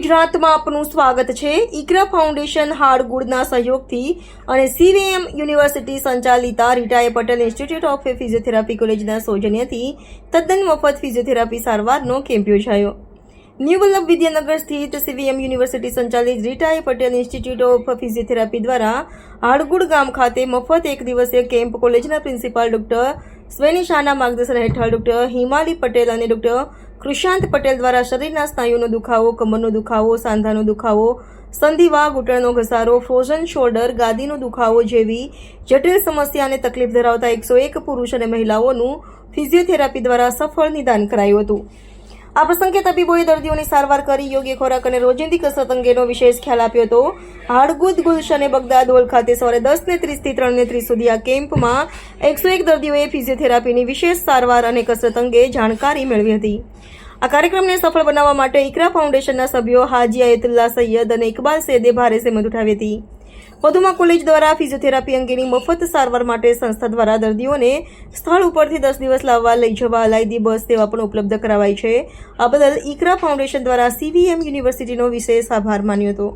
ગુજરાતમાં આપનું સ્વાગત છે। ઇકરા ફાઉન્ડેશન હાડગુડના સહયોગથી અને સીવીએમ યુનિવર્સિટી સંચાલિતા રીટાએ પટેલ ઇન્સ્ટિટ્યૂટ ઓફ ફિઝિયોથેરાપી કોલેજના સૌજન્યથી તદ્દન મફત ફિઝિયોથેરાપી સારવારનો કેમ્પ યોજાયો। ન્યૂ વલ્લભ વિદ્યાનગર સ્થિત સીવીએમ યુનિવર્સિટી સંચાલિત રીટાએ પટેલ ઇન્સ્ટિટ્યૂટ ઓફ ફિઝિયોથેરાપી દ્વારા હાડગુડ ગામ ખાતે મફત એક દિવસીય કેમ્પ કોલેજના પ્રિન્સિપાલ ડોક્ટર સ્વેની શાહના માર્ગદર્શન હેઠળ ડોક્ટર હિમાલી પટેલ અને ડોક્ટર કૃષાંત પટેલ દ્વારા શરીરના સ્નાયુનો દુખાવો, કમરનો દુખાવો, સાંધાનો દુખાવો, સંધિવા, ઘૂંટણનો ઘસારો, ફ્રોઝન શોલ્ડર, ગાદીનો દુખાવો જેવી જટિલ સમસ્યા અને તકલીફ ધરાવતા 101 પુરુષ અને મહિલાઓનું ફિઝિયોથેરાપી દ્વારા સફળ નિદાન કરાયું હતું। આ પ્રસંગે તબીબોએ દર્દીઓની સારવાર કરી યોગ્ય ખોરાક અને રોજિંદી કસરત અંગેનો વિશેષ ખ્યાલ આપ્યો હતો। હાડગુદ, ગુલશન અને બગદાદ હોલ ખાતે સવારે 10:30 થી 3:30 સુધી આ કેમ્પમાં 101 દર્દીઓએ ફિઝિયોથેરાપીની વિશેષ સારવાર અને કસરત અંગે જાણકારી મેળવી હતી। આ કાર્યક્રમને સફળ બનાવવા માટે ઇકરા ફાઉન્ડેશનના સભ્યો હાજી આયતુલ્લા સૈયદ અને ઇકબાલ સૈયદે ભારે સહેમત ઉઠાવી હતી। વધુમાં કોલેજ દ્વારા ફિઝિયોથેરાપી અંગેની મફત સારવાર માટે સંસ્થા દ્વારા દર્દીઓને સ્થળ ઉપરથી 10 દિવસ લાવવા લઈ જવા અલાયદી બસ સેવા પણ ઉપલબ્ધ કરાવાઈ છે। આ બદલ ઇકરા ફાઉન્ડેશન દ્વારા સીવીએમ યુનિવર્સિટીનો વિશેષ આભાર માન્યો હતો।